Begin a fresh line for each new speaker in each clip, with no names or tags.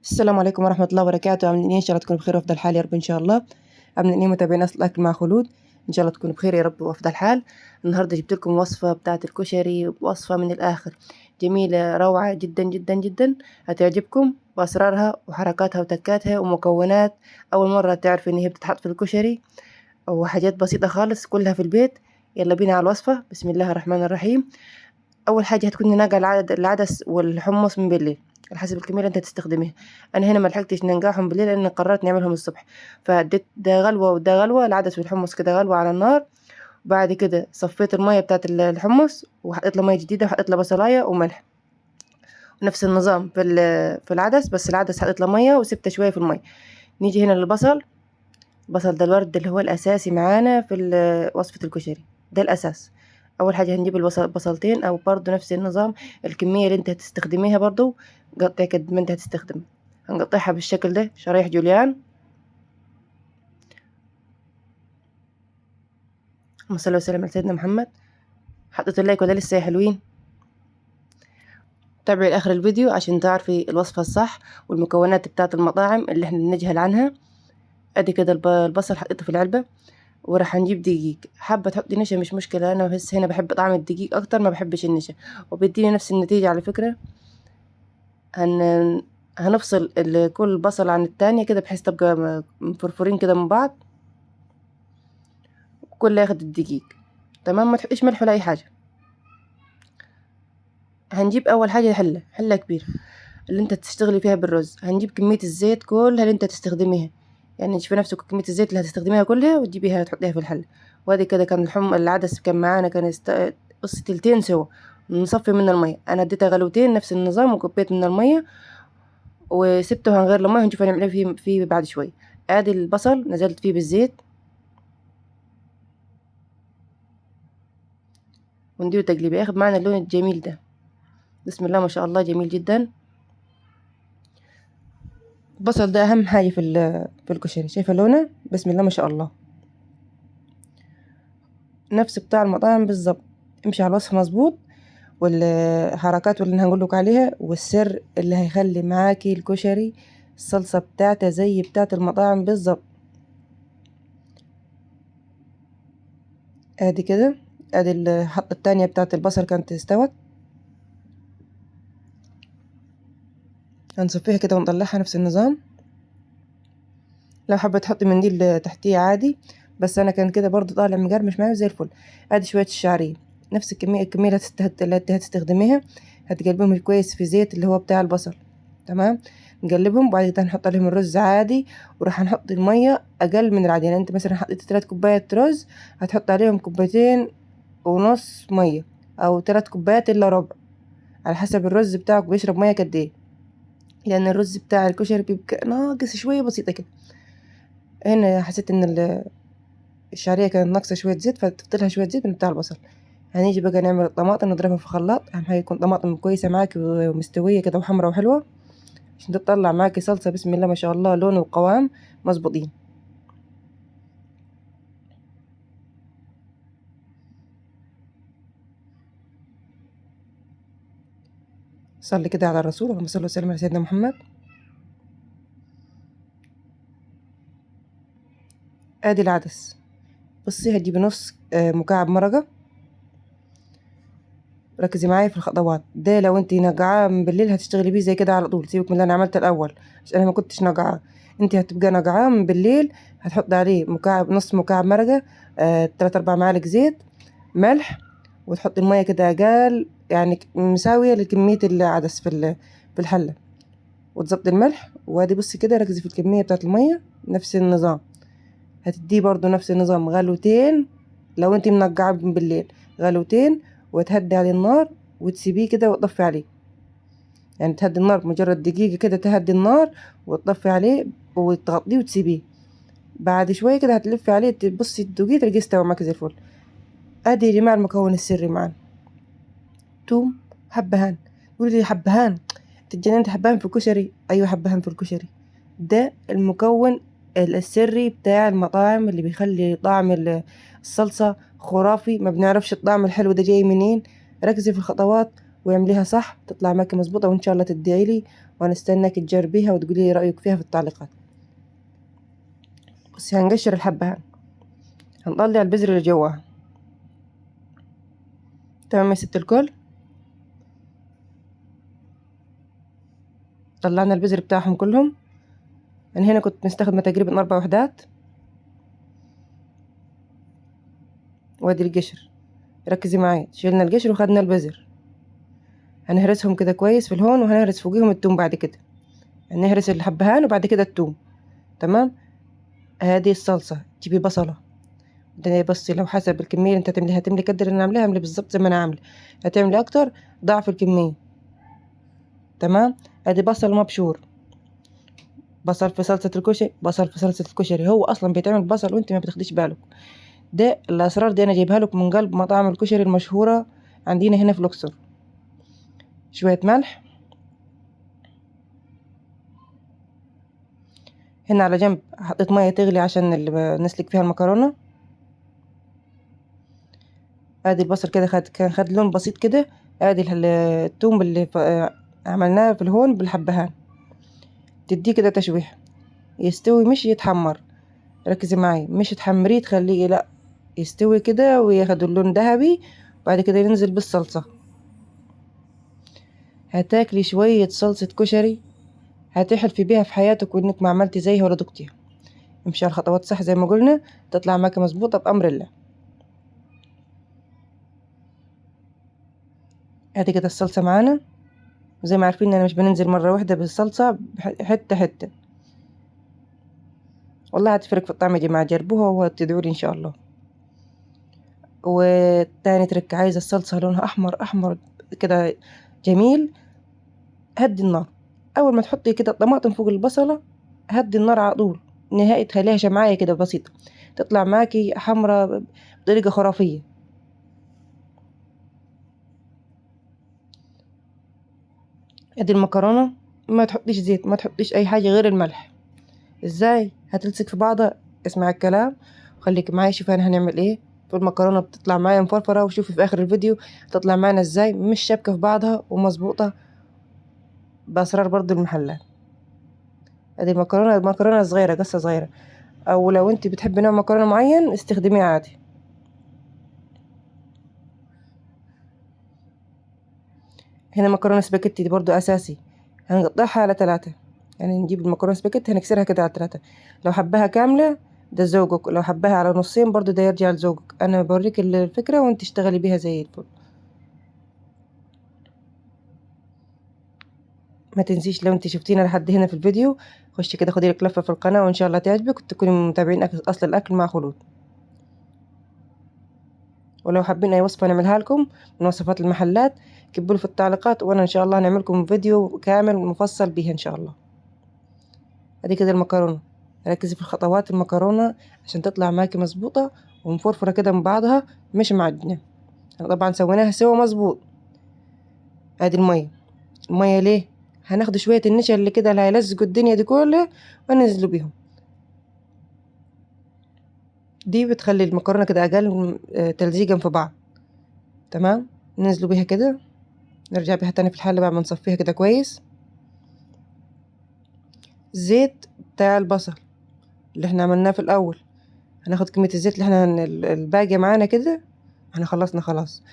السلام عليكم ورحمة الله وبركاته. عاملين ايه؟ ان شاء الله تكونوا بخير وافضل حال يا رب ان شاء الله. عاملين ايه متابعين اصل الاكل مع خلود؟ ان شاء الله تكونوا بخير يا رب وافضل حال. النهارده جبت لكم وصفة بتاعة الكشري، وصفة من الاخر جميلة روعة جدا جدا جدا، هتعجبكم باسرارها وحركاتها وتكاتها ومكونات اول مرة تعرف ان هي بتتحط في الكشري، وحاجات بسيطة خالص كلها في البيت. يلا بينا على الوصفة. بسم الله الرحمن الرحيم. اول حاجه هتكون ننقع العدس والحمص من بالليل على حسب الكميه اللي انت تستخدميها. انا هنا ما لحقتش ننقعهم بالليل لان قررت نعملهم الصبح، فاديت ده غلوه وده غلوه، العدس والحمص كده غلوه على النار. وبعد كده صفيت الميه بتاعت الحمص وحطيت له ميه جديده وحطيت له بصلايه وملح. نفس النظام في العدس، بس العدس حطيت له ميه وسبته شويه في الميه. نيجي هنا للبصل. البصل ده الورد اللي هو الاساسي معانا في وصفه الكشري، ده الاساس. اول حاجه هنجيب بصلتين، او برضو نفس النظام الكميه اللي انت هتستخدميها برضو قطعي قد ما انت هتستخدم. هنقطعها بالشكل ده شرايح جوليان. اللهم صل وسلم على سيدنا محمد. حطيت اللايك ولا لسه يا حلوين؟ تابعي لاخر الفيديو عشان تعرفي الوصفه الصح والمكونات بتاعه المطاعم اللي احنا بنجهل عنها. ادي كده البصل حطيته في العلبه. وراح نجيب دقيق، حابة تحطي نشا مش مشكلة، أنا بس هنا بحب طعم الدقيق أكتر، ما بحبش النشا، وبيديني نفس النتيجة على فكرة. هنفصل كل بصل عن التانية كده بحيث تبقى مفرفورين كده من بعض، كل ياخد الدقيق. تمام، ما تحطيش ملح ولا أي حاجة. هنجيب أول حاجة حلة كبيرة اللي انت تشتغلي فيها بالرز. هنجيب كمية الزيت كلها اللي انت تستخدميها، يعني تشوفي نفسك كمية الزيت اللي هتستخدميها كلها وتجيبيها تحطيها في الحلة. وادي كده كان العدس كان معانا كان قص تلتين سوا. نصفي من المية، انا اديتها غلوتين نفس النظام وكبيت من المية وسبته هنغير المية ونشوف هنعمل ايه فيه بعد شوية. ادي البصل نزلت فيه بالزيت ونديله تقليبه ياخد معنا اللون الجميل ده. بسم الله ما شاء الله جميل جدا. البصل ده اهم حاجة في الكشري، شايفة لونه؟ بسم الله ما شاء الله، نفس بتاع المطاعم بالظبط. امشي على الوصف مظبوط، والحركات اللي انا هقولك عليها، والسر اللي هيخلي معاكي الكشري الصلصة بتاعته زي بتاعة المطاعم بالظبط. ادي كده، ادي الحطة التانية بتاعة البصل كانت استوت. هنصفيها كده ونطلعها نفس النظام. لو حابة تحطي منديل تحتيه عادي، بس انا كان كده برضو طالع مقرمش معايا زي الفل. ادي شوية الشعرية، نفس الكمية اللي هتستخدميها. هتقلبهم كويس في زيت اللي هو بتاع البصل. تمام، نقلبهم وبعد كده هنحط عليهم الرز عادي. وراح نحط المية اقل من العادي، يعني انت مثلا حطيت 3 كوبايات رز هتحط عليهم 2.5 كوبايات مية، او 3 كوبايات الا ربع، على حسب الرز بتاعك بيشرب مية قد ايه، لان الرز بتاع الكشري بيبقى ناقص شوية بسيطة كده. هنا حسيت ان الشعرية كانت ناقصة شوية زيت، فضفت لها شوية زيت من بتاع البصل. هنيجي بقى نعمل الطماطم نضربها في خلاط. اهم حاجة يكون طماطم كويسة معاكي ومستوية كده وحمرا وحلوة عشان تطلع معاكي صلصة بسم الله ما شاء الله، لون وقوام مظبوطين. صلي كده على الرسول، اللهم صل وسلم على سيدنا محمد. ادي العدس، بصي هتجيبي نص مكعب مرقة. ركزي معايا في الخطوات ده، لو انتي نقعاه من بالليل هتشتغلي بيه زي كده على طول، سيبك من اللي انا عملته الاول عشان انا ما كنتش نقعاه. انتي هتبقى نقعاه من بالليل، هتحط عليه نص مكعب مرقة، 3-4 معالق زيت، ملح، وتحطي المية كده اقل يعني مساوية لكمية العدس في الحلة، وتظبطي الملح. وادي بصي كده ركزي في الكمية بتاعت المية نفس النظام. هتديه برضو نفس النظام غلوتين، لو انتي منقعاه من بالليل غلوتين، وتهدي عليه النار وتسيبيه كده وتطفي عليه. يعني تهدي النار مجرد دقيقة كده، تهدي النار وتطفي عليه وتغطيه وتسيبيه. بعد شوية كده هتلفي عليه تبصي تدوقيه تلاقيه استوى معاكي زي الفل. ادي يا جماعة المكون السري معانا: توم، حبهان. قولي لي حبهان انت اتجننت؟ حبهان في الكشري؟ ايوه حبهان في الكشري. ده المكون السري بتاع المطاعم اللي بيخلي طعم الصلصة خرافي، ما بنعرفش الطعم الحلو ده جاي منين. ركزي في الخطوات واعمليها صح تطلع معاكي مظبوطة، وإن شاء الله تدعيلي، وأنا استناك تجربيها وتقولي لي رأيك فيها في التعليقات. بس هنقشر الحبة، هنطلع البذر اللي جواها. تمام يا ست الكل، طلعنا البذر بتاعهم كلهم. أنا هنا كنت مستخدمة تقريبا 4 وحدات. وادي القشر، ركزي معايا، شيلنا القشر وخدنا البذر. هنهرسهم كده كويس في الهون، وهنهرس فوقيهم التوم بعد كده. هنهرس الحبهان وبعد كده التوم. تمام. هذه الصلصة، تجيبي بصلة، ده بصي لو حسب الكمية اللي انت هتملي، هتملي قدر اللي انا عاملاها، اعملي بالظبط زي ما انا عاملة. هتعملي اكتر ضعف الكمية. تمام. ادي بصل مبشور، بصل في صلصة الكشري، بصل في صلصة الكشري، هو اصلا بيتعمل بصل وانت ما بتاخديش بالك. ده الاسرار دي انا جايبها لك من قلب مطاعم الكشري المشهورة عندنا هنا في الاقصر. شوية ملح. هنا على جنب حطيت مية تغلي عشان نسلق فيها المكرونة. ادي البصل كده كان خد لون بسيط كده. ادي الثوم اللي عملناه في الهون بالحبهان، تديه كده تشويح، يستوي مش يتحمر. ركزي معايا، مش تحمريه تخليه، لا، يستوي كده وياخد اللون ذهبي. بعد كده ينزل بالصلصة. هتاكلي شوية صلصة كشري هتحلفي بيها في حياتك وانك ما عملتي زيها ولا دقتيها. امشي على الخطوات صح زي ما قلنا، تطلع معاكي مظبوطة بأمر الله. ادي كده الصلصة معانا. وزي ما عارفين انا مش بننزل مرة واحدة بالصلصة، حتة حتة. والله هتفرق في الطعم يا جماعة، جربوها وتدعوا لي ان شاء الله. وتاني ترك، عايزة الصلصة لونها احمر احمر كده جميل، هدي النار. اول ما تحطي كده الطماطم فوق البصلة، هدي النار على طول نهائي، تخليها شمعية كده بسيطة، تطلع معاكي حمرة بطريقة خرافية. ادي المكرونة، ما تحطيش زيت، ما تحطيش اي حاجة غير الملح. ازاي هتلصق في بعضها؟ اسمع الكلام وخليك معايا، شوف انا هنعمل ايه. المكرونة بتطلع معايا مفرفرة، وشوفي في اخر الفيديو تطلع معانا ازاي مش شابكة في بعضها ومظبوطة باسرار برضو المحلات. ادي المكرونة صغيرة، قصة صغيرة، او لو انت بتحبي نوع مكرونة معين استخدميه عادي. هنا مكرونة سباكيتي دي برضو اساسي، هنقطعها على 3. يعني نجيب المكرونة سباكيتي هنكسرها كده على 3. لو حباها كاملة ده ذوقك، لو حباها على نصين برضو ده يرجع لذوقك. انا بوريك الفكرة وانت اشتغلي بيها زي الفل. ما تنسيش لو انت شفتينا لحد هنا في الفيديو، خشي كده خدي لك لفة في القناة وان شاء الله تعجبك وتكوني متابعين اصل الاكل مع خلود. ولو حابين اي وصفة نعملها لكم من وصفات المحلات كتبوا في التعليقات، وانا ان شاء الله هنعمل لكم فيديو كامل مفصل بيها ان شاء الله. ادي كده المكرونة، ركزي في الخطوات المكرونة عشان تطلع معاكي مظبوطة ومفرفرة كده من بعضها، مش معجنة. طبعا سويناها سوا مظبوط. ادي المية ليه؟ هناخد شوية النشا اللي كده اللي هيلزقوا الدنيا دي كلها وننزلوا بيهم. دي بتخلي المكرونة كده اقل تلزيقا في بعض. تمام. ننزلوا بيها كده، نرجع بيها تاني في الحلة بعد ما نصفيها كده كويس. الزيت بتاع البصل اللي احنا عملناه في الاول، هناخد كمية الزيت اللي احنا الباقية معانا كده. احنا خلصنا خلاص.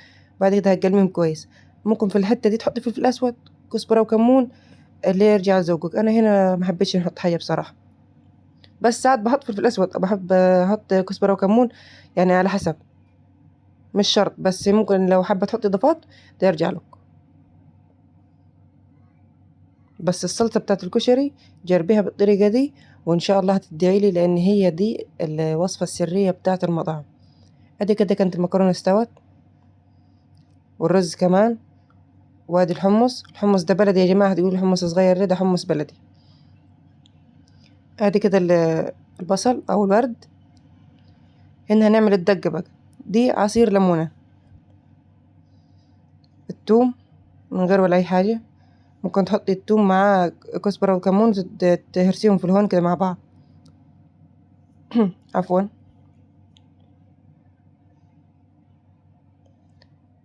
بعد كده هتقلمهم كويس. ممكن في الحتة دي تحطي فلفل اسود، كزبرة وكمون، اللي يرجع لذوقك. انا هنا ما حبيتش نحط حاجة بصراحة، بس ساعات بحط فلفل اسود، بحب احط كزبرة وكمون، يعني على حسب، مش شرط، بس ممكن لو حابة تحطي اضافات ده يرجع لك. بس السلطة بتاعت الكشري جربيها بالطريقة دي وان شاء الله هتدعي لي، لان هي دي الوصفة السرية بتاعت المطعم. ادي كده كانت المكرونة استوت، والرز كمان. وادي الحمص ده بلدي يا جماعة، هتقولي حمص صغير، ده حمص بلدي. ادي كده البصل او الورد. هنا هنعمل الدقة بقى، دي عصير ليمونة. الثوم من غير ولا اي حاجة، ممكن تحطي الثوم مع كزبرة وكمون تهرسيهم في الهون كده مع بعض. عفوا.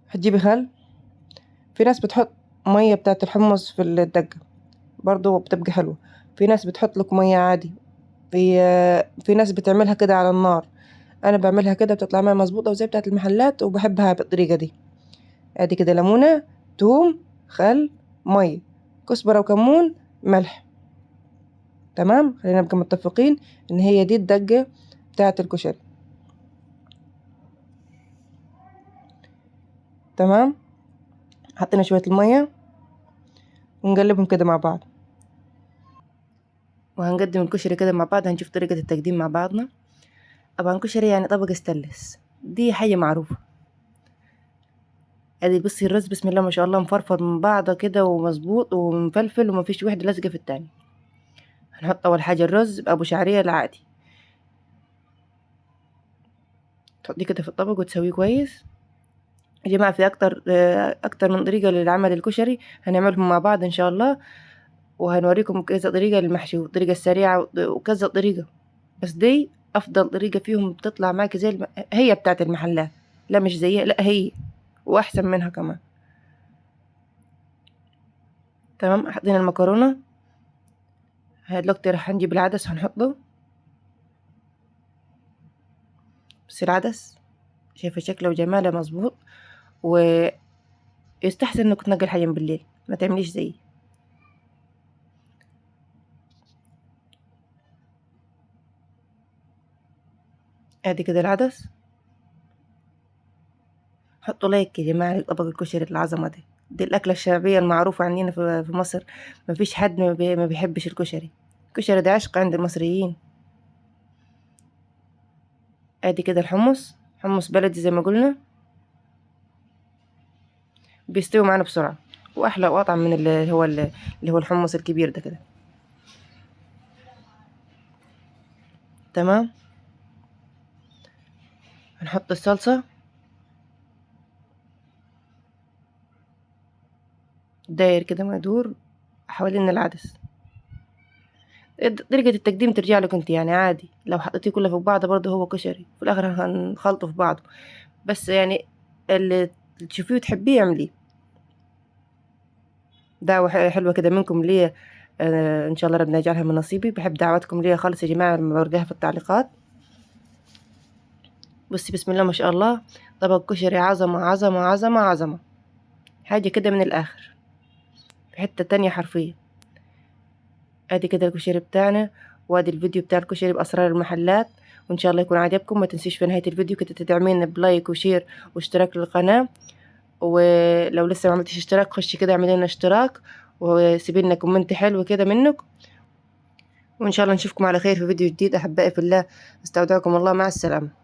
هتجيبي خل، في ناس بتحط مية بتاعة الحمص في الدقة برضو بتبقى حلوة. في ناس بتحط لك مية عادي. في ناس بتعملها كده على النار. انا بعملها كده بتطلع معي مظبوطة وزي بتاعة المحلات، وبحبها بالطريقة دي. ادي كده ليمونة، توم، خل، مية، كزبرة وكمون، ملح. تمام، خلينا نبقى متفقين ان هي دي الدقة بتاعة الكشري. تمام، حطينا شوية المية ونقلبهم كده مع بعض، وهنقدم الكشري كده مع بعض. هنشوف طريقة التقديم مع بعضنا. طبعا كشري يعني طبق استانلس، دي حاجة معروفة. ادي بصي الرز بسم الله ما شاء الله مفرفر من بعضه كده ومظبوط ومفلفل ومفيش واحدة لازقة في التاني. هنحط اول حاجة الرز بأبو شعرية العادي، تحطيه كده في الطبق وتسويه كويس. يا جماعة في أكتر من طريقة للعمل الكشري، هنعملهم مع بعض إن شاء الله، وهنوريكم كذا طريقة للمحشي والطريقة السريعة وكذا طريقة. بس دي أفضل طريقة فيهم، بتطلع معاكي زي هي بتاعت المحلات، لا مش زيها، لا هي وأحسن منها كمان. تمام، حطينا المكرونة. دلوقتي راح نجيب العدس هنحطه. بس العدس شايفة شكله وجماله مظبوط، ويستحسن انك تنقي الحاجة من بالليل، ما تعمليش زيي. ادي كده العدس، حطوا لايك يا جماعة لطبق الكشري العظمة دي الأكلة الشعبية المعروفة عندنا في مصر. ما فيش حد ما بيحبش الكشري. الكشري ده عشق عند المصريين. ادي كده الحمص، حمص بلدي زي ما قلنا، بيستوي معانا بسرعة واحلى واطعم من اللي هو الحمص الكبير ده كده. تمام، هنحط الصلصة داير كده ما يدور حوالين العدس. طريقة التقديم ترجع لك انت، يعني عادي لو حطيتيه كله في بعض برضه هو كشري، في الاخر هنخلطه في بعضه. بس يعني اللي تشوفيه وتحبيه اعمليه. دعوة حلوة كده منكم ليا. ان شاء الله ربنا يجعلها من نصيبي. بحب دعواتكم ليا خالص يا جماعة لما برجعها في التعليقات. بصي بسم الله ما شاء الله، طبق كشري عظمة عظمة عظمة عظمة، حاجة كده من الاخر في حتة تانية حرفيا. ادي كده الكشري بتاعنا، وادي الفيديو بتاع الكشري باسرار المحلات. وان شاء الله يكون عجبكم. ما تنسيش في نهاية الفيديو كده تدعمينا بلايك وشير واشتراك للقناة. ولو لسه ما عملتش اشتراك خشي كده اعملي لنا اشتراك، وسيبي لنا كومنت حلو كده منك. وان شاء الله نشوفكم على خير في فيديو جديد. احبائي في الله، استودعكم الله، مع السلامة.